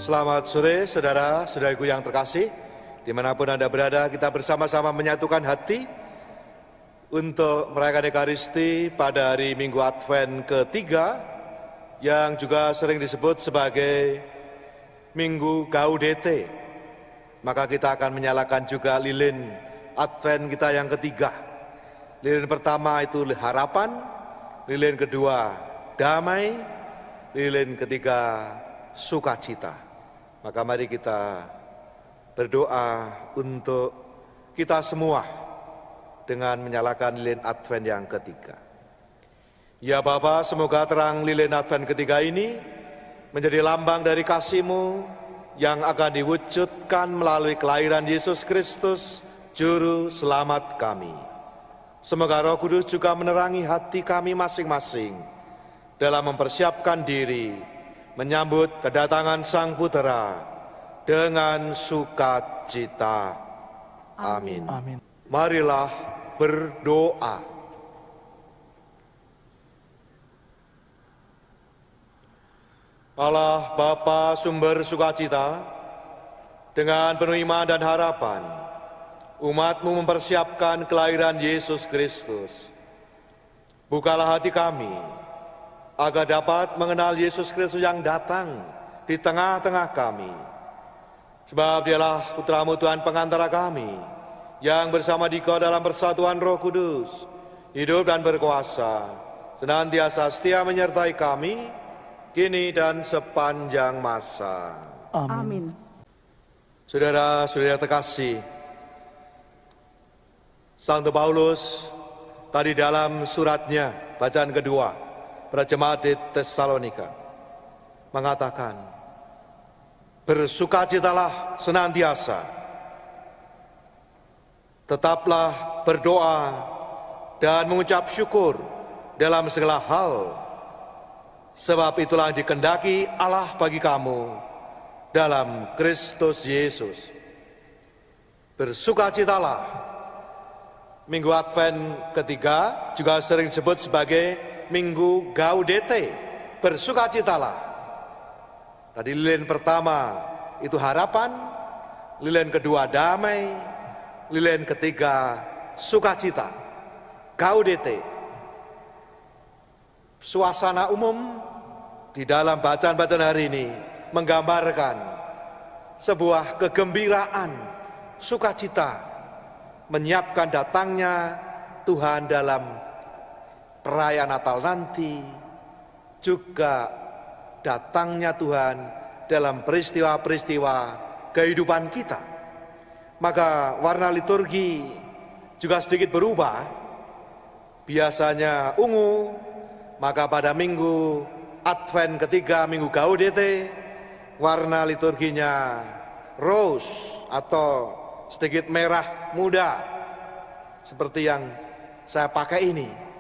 Selamat sore saudara-saudariku yang terkasih. Dimanapun Anda berada, kita bersama-sama menyatukan hati untuk merayakan Ekaristi pada hari Minggu Advent ketiga, yang juga sering disebut sebagai Minggu Gaudete. Maka kita akan menyalakan juga lilin Advent kita yang ketiga. Lilin pertama itu harapan, lilin kedua damai, lilin ketiga sukacita. Maka mari kita berdoa untuk kita semua dengan menyalakan lilin Advent yang ketiga. Ya Bapa, semoga terang lilin Advent ketiga ini menjadi lambang dari kasih-Mu yang akan diwujudkan melalui kelahiran Yesus Kristus, Juru Selamat kami. Semoga Roh Kudus juga menerangi hati kami masing-masing dalam mempersiapkan diri menyambut kedatangan Sang Putera dengan sukacita. Amin. Amin. Marilah berdoa. Allah Bapa sumber sukacita, dengan penuh iman dan harapan, umat-Mu mempersiapkan kelahiran Yesus Kristus. Bukalah hati kami, agar dapat mengenal Yesus Kristus yang datang di tengah-tengah kami. Sebab Dialah Putra-Mu Tuhan pengantara kami, yang bersama Dikau dalam persatuan Roh Kudus, hidup dan berkuasa, senantiasa setia menyertai kami, kini dan sepanjang masa. Amin. Saudara-saudara terkasih, Santo Paulus tadi dalam suratnya, bacaan kedua, pada jemaat di Tesalonika, mengatakan, bersukacitalah senantiasa, tetaplah berdoa dan mengucap syukur dalam segala hal, sebab itulah dikehendaki Allah bagi kamu dalam Kristus Yesus. Bersukacitalah. Minggu Advent ketiga juga sering disebut sebagai Minggu Gaudete, bersukacitalah. Tadi lilin pertama itu harapan, lilin kedua damai, lilin ketiga sukacita, Gaudete. Suasana umum di dalam bacaan-bacaan hari ini menggambarkan sebuah kegembiraan, sukacita, menyiapkan datangnya Tuhan dalam perayaan Natal nanti, juga datangnya Tuhan dalam peristiwa-peristiwa kehidupan kita. Maka warna liturgi juga sedikit berubah. Biasanya ungu, maka pada Minggu Advent ketiga, Minggu Gaudete, warna liturginya rose atau sedikit merah muda, seperti yang saya pakai ini.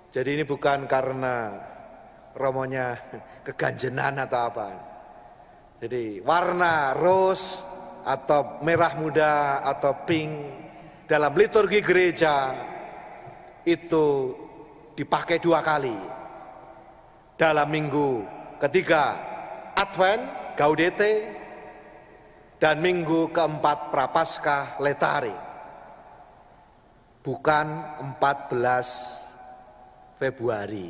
Jadi ini bukan karena romonya keganjenan atau apa. Jadi warna rose atau merah muda atau pink dalam liturgi gereja itu dipakai dua kali. Dalam minggu ketiga Advent, Gaudete, dan minggu keempat Prapaskah Letare. Bukan 14 Februari,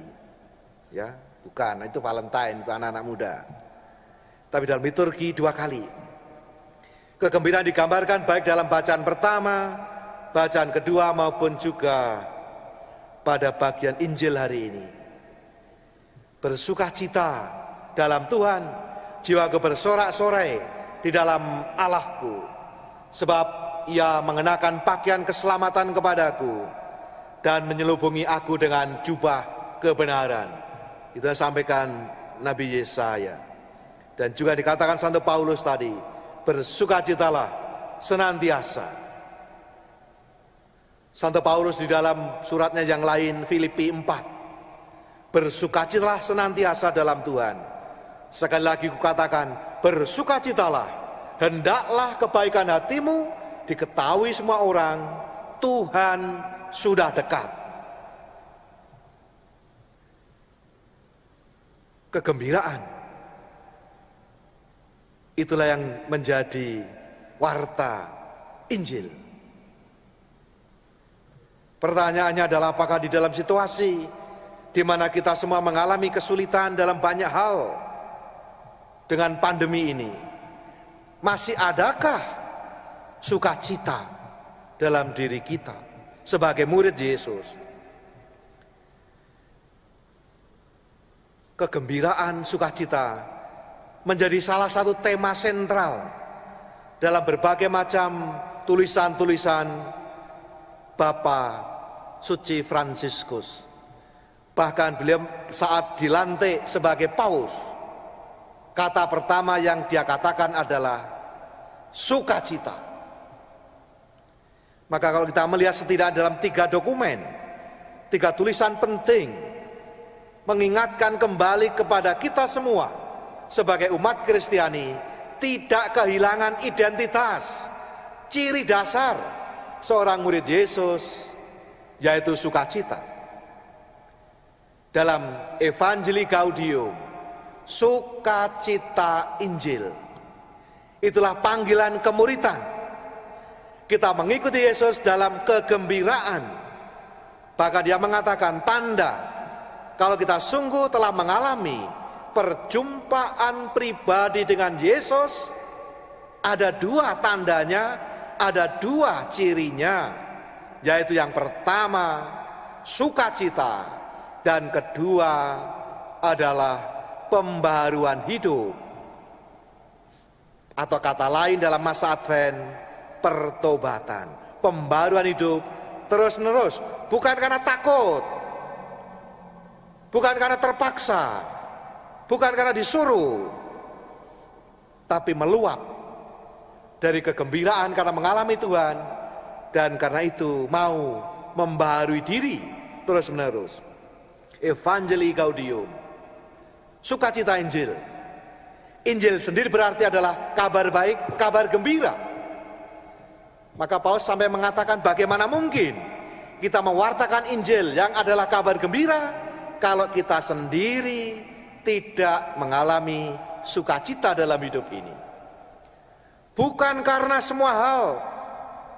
ya, bukan, itu Valentine, itu anak-anak muda. Tapi dalam liturgi dua kali. Kegembiraan digambarkan baik dalam bacaan pertama, bacaan kedua, maupun juga pada bagian Injil hari ini. Bersukacita dalam Tuhan, jiwaku bersorak-sorai di dalam Allahku, sebab Ia mengenakan pakaian keselamatan kepadaku dan menyelubungi aku dengan jubah kebenaran. Itu yang disampaikan Nabi Yesaya. Dan juga dikatakan Santo Paulus tadi, bersukacitalah senantiasa. Santo Paulus di dalam suratnya yang lain, Filipi 4, bersukacitalah senantiasa dalam Tuhan. Sekali lagi kukatakan, bersukacitalah, hendaklah kebaikan hatimu diketahui semua orang, Tuhan sudah dekat. Kegembiraan Itulah yang menjadi warta Injil. Pertanyaannya adalah apakah di dalam situasi di mana kita semua mengalami kesulitan dalam banyak hal dengan pandemi ini, masih adakah sukacita dalam diri kita sebagai murid Yesus? Kegembiraan, sukacita menjadi salah satu tema sentral dalam berbagai macam tulisan-tulisan Bapa Suci Fransiskus. Bahkan beliau saat dilantik sebagai paus, kata pertama yang dia katakan adalah sukacita. Maka kalau kita melihat setidaknya dalam 3 dokumen, 3 tulisan penting, mengingatkan kembali kepada kita semua sebagai umat Kristiani, tidak kehilangan identitas, ciri dasar seorang murid Yesus, yaitu sukacita. Dalam Evangelii Gaudium, sukacita Injil, itulah panggilan kemuridan. Kita mengikuti Yesus dalam kegembiraan. Bahkan dia mengatakan tanda kalau kita sungguh telah mengalami perjumpaan pribadi dengan Yesus, ada 2 tandanya, ada 2 cirinya, yaitu yang pertama sukacita, dan kedua adalah pembaharuan hidup. Atau kata lain dalam masa Advent, pertobatan, pembaharuan hidup terus-menerus, bukan karena takut, bukan karena terpaksa, bukan karena disuruh, tapi meluap dari kegembiraan karena mengalami Tuhan, dan karena itu mau membaharui diri terus-menerus. Evangelii Gaudium, sukacita Injil. Injil sendiri berarti adalah kabar baik, kabar gembira. Maka Paus sampai mengatakan bagaimana mungkin kita mewartakan Injil yang adalah kabar gembira kalau kita sendiri tidak mengalami sukacita dalam hidup ini. Bukan karena semua hal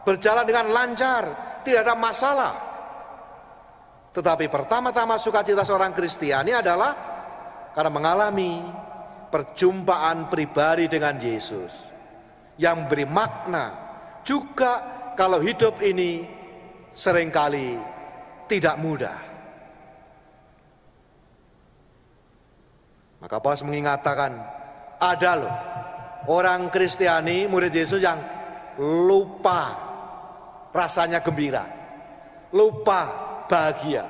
berjalan dengan lancar, tidak ada masalah. Tetapi pertama-tama sukacita seorang Kristiani adalah karena mengalami perjumpaan pribadi dengan Yesus yang beri makna, juga kalau hidup ini seringkali tidak mudah. Maka Paulus mengingatkan, ada loh orang Kristiani, murid Yesus yang lupa rasanya gembira, lupa bahagia.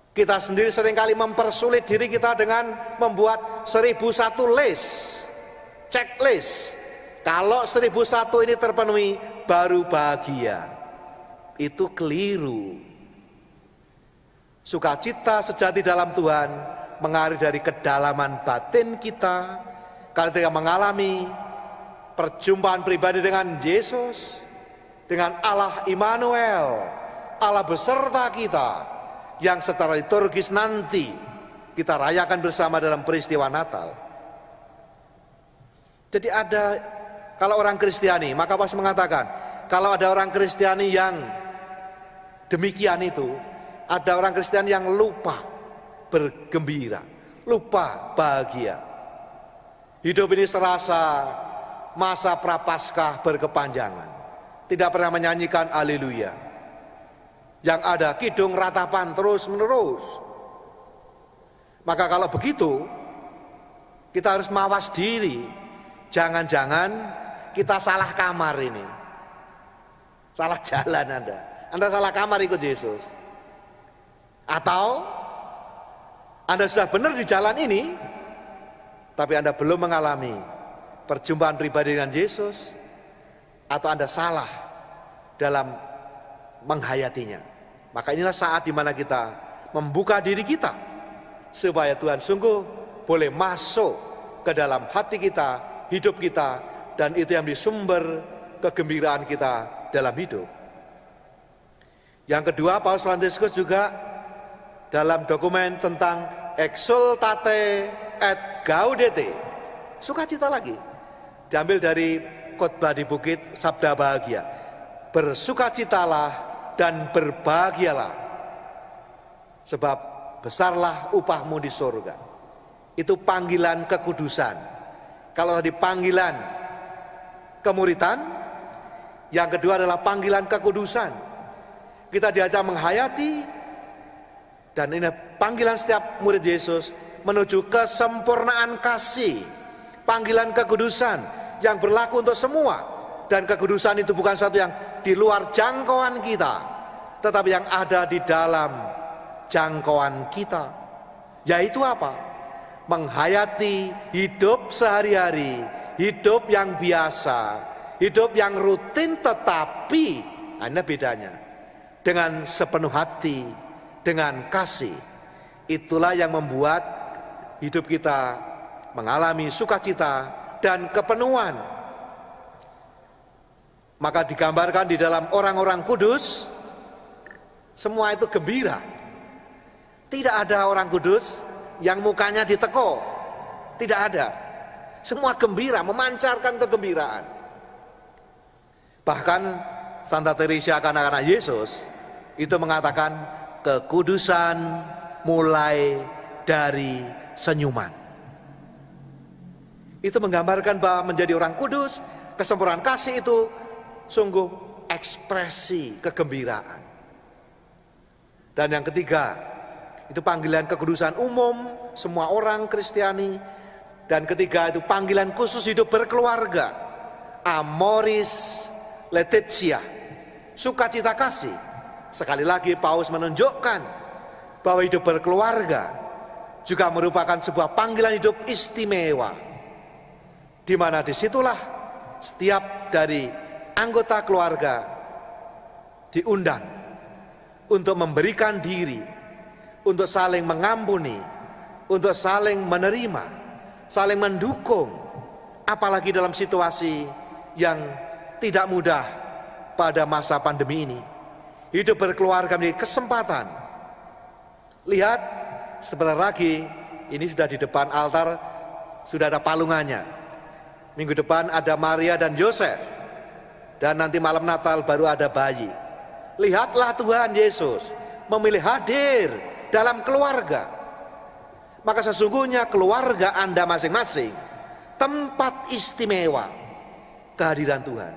Kita sendiri seringkali mempersulit diri kita dengan membuat 1001 list, checklist. Kalau 1001 ini terpenuhi, baru bahagia. Itu keliru. Sukacita sejati dalam Tuhan mengalir dari kedalaman batin kita. Kalau kita mengalami perjumpaan pribadi dengan Yesus, dengan Allah Immanuel, Allah beserta kita, yang secara liturgis nanti kita rayakan bersama dalam peristiwa Natal. Jadi ada, kalau orang Kristiani, maka Paulus mengatakan, kalau ada orang Kristiani yang demikian itu, ada orang Kristiani yang lupa bergembira, lupa bahagia. Hidup ini serasa masa prapaskah berkepanjangan, tidak pernah menyanyikan haleluya. Yang ada kidung ratapan terus menerus. Maka kalau begitu, kita harus mawas diri. Jangan-jangan kita salah kamar ini, salah jalan Anda salah kamar ikut Yesus. Atau Anda sudah benar di jalan ini, tapi Anda belum mengalami perjumpaan pribadi dengan Yesus, atau Anda salah dalam menghayatinya. Maka inilah saat di mana kita membuka diri kita supaya Tuhan sungguh boleh masuk ke dalam hati kita, hidup kita, dan itu yang menjadi sumber kegembiraan kita dalam hidup. Yang kedua, Paus Fransiskus juga dalam dokumen tentang Exsultate et Gaudete, sukacita lagi. Diambil dari khotbah di bukit, sabda bahagia. Bersukacitalah dan berbahagialah, sebab besarlah upahmu di surga. Itu panggilan kekudusan. Kalau tadi panggilan kemuritan, yang kedua adalah panggilan kekudusan. Kita diajak menghayati, dan ini panggilan setiap murid Yesus menuju kesempurnaan kasih. Panggilan kekudusan yang berlaku untuk semua, dan kekudusan itu bukan sesuatu yang di luar jangkauan kita, tetapi yang ada di dalam jangkauan kita. Yaitu apa? Menghayati hidup sehari-hari, hidup yang biasa, hidup yang rutin, tetapi hanya bedanya dengan sepenuh hati, dengan kasih. Itulah yang membuat hidup kita mengalami sukacita dan kepenuhan. Maka digambarkan di dalam orang-orang kudus, semua itu gembira. Tidak ada orang kudus yang mukanya diteko, tidak ada. Semua gembira, memancarkan kegembiraan. Bahkan Santa Teresa, anak-anak Yesus, itu mengatakan kekudusan mulai dari senyuman. Itu menggambarkan bahwa menjadi orang kudus, kesempurnaan kasih itu sungguh ekspresi kegembiraan. Dan yang ketiga, itu panggilan kekudusan umum, semua orang Kristiani. Dan ketiga itu panggilan khusus hidup berkeluarga, amoris laetitia, sukacita kasih. Sekali lagi Paulus menunjukkan bahwa hidup berkeluarga juga merupakan sebuah panggilan hidup istimewa, di mana disitulah setiap dari anggota keluarga diundang untuk memberikan diri, untuk saling mengampuni, untuk saling menerima, saling mendukung, apalagi dalam situasi yang tidak mudah pada masa pandemi ini. Hidup berkeluarga menjadi kesempatan. Lihat, sebentar lagi ini sudah di depan altar, sudah ada palungannya. Minggu depan ada Maria dan Yosef, dan nanti malam Natal baru ada bayi. Lihatlah Tuhan Yesus memilih hadir dalam keluarga. Maka sesungguhnya keluarga Anda masing-masing tempat istimewa kehadiran Tuhan.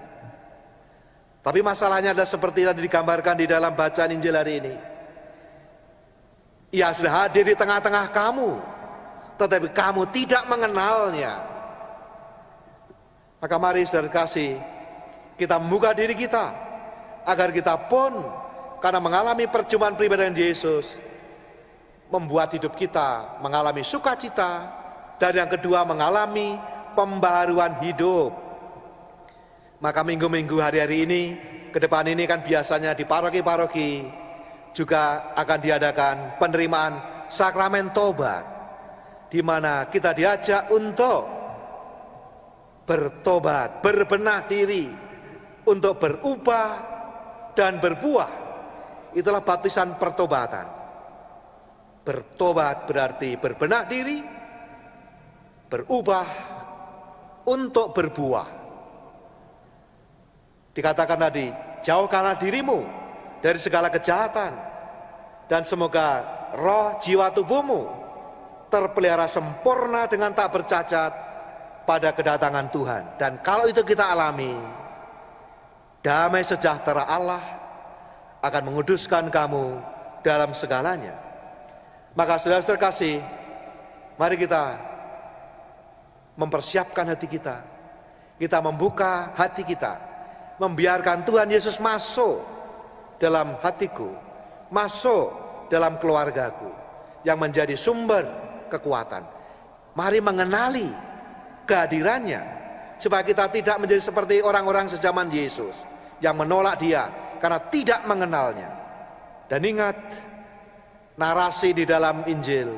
Tapi masalahnya adalah seperti tadi digambarkan di dalam bacaan Injil hari ini. Ia sudah hadir di tengah-tengah kamu, tetapi kamu tidak mengenalnya. Maka mari saudara kasih, kita membuka diri kita, agar kita pun karena mengalami perjumpaan pribadi dengan Yesus, membuat hidup kita mengalami sukacita, dan yang kedua mengalami pembaharuan hidup. Maka minggu-minggu hari-hari ini, ke depan ini kan biasanya di paroki-paroki juga akan diadakan penerimaan sakramen tobat, di mana kita diajak untuk bertobat, berbenah diri, untuk berubah dan berbuah. Itulah baptisan pertobatan. Bertobat berarti berbenah diri, berubah untuk berbuah. Dikatakan tadi, jauhkanlah dirimu dari segala kejahatan, dan semoga roh, jiwa, tubuhmu terpelihara sempurna dengan tak bercacat pada kedatangan Tuhan. Dan kalau itu kita alami, damai sejahtera Allah akan menguduskan kamu dalam segalanya. Maka saudara-saudara kasih, mari kita mempersiapkan hati kita. Kita membuka hati kita, membiarkan Tuhan Yesus masuk dalam hatiku, masuk dalam keluargaku, yang menjadi sumber kekuatan. Mari mengenali kehadirannya, supaya kita tidak menjadi seperti orang-orang sejaman Yesus yang menolak dia karena tidak mengenalnya. Dan ingat narasi di dalam Injil,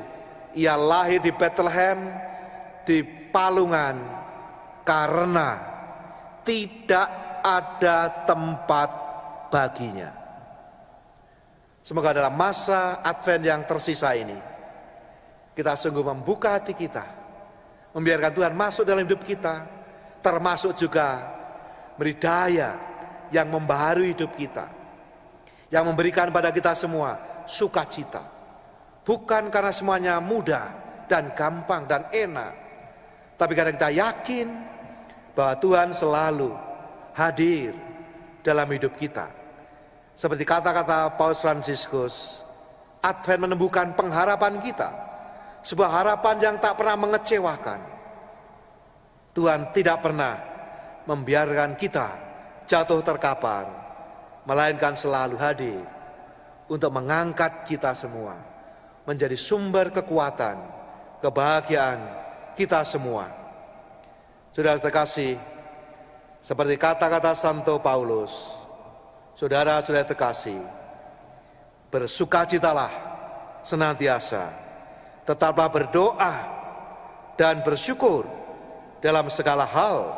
ia lahir di Bethlehem, di palungan, karena tidak ada tempat baginya. Semoga dalam masa Advent yang tersisa ini, kita sungguh membuka hati kita membiarkan Tuhan masuk dalam hidup kita, termasuk juga beri daya yang membaharui hidup kita, yang memberikan pada kita semua sukacita. Bukan karena semuanya mudah dan gampang dan enak, tapi karena kita yakin bahwa Tuhan selalu hadir dalam hidup kita. Seperti kata-kata Paus Fransiskus, Advent menemukan pengharapan kita, sebuah harapan yang tak pernah mengecewakan. Tuhan tidak pernah membiarkan kita jatuh terkapar, melainkan selalu hadir untuk mengangkat kita semua menjadi sumber kekuatan, kebahagiaan kita semua. Saudara terkasih, seperti kata-kata Santo Paulus, saudara-saudara terkasih, bersukacitalah senantiasa, tetaplah berdoa dan bersyukur dalam segala hal,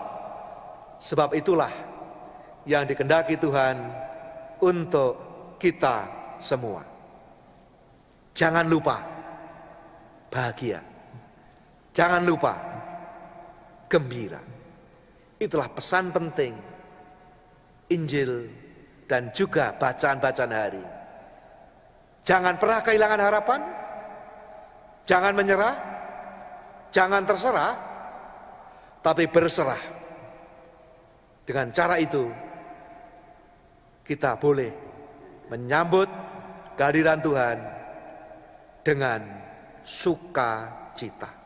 sebab itulah yang dikehendaki Tuhan untuk kita semua. Jangan lupa bahagia, jangan lupa gembira. Itulah pesan penting Injil dan juga bacaan-bacaan hari. Jangan pernah kehilangan harapan, jangan menyerah, jangan terserah, tapi berserah. Dengan cara itu kita boleh menyambut kehadiran Tuhan dengan sukacita.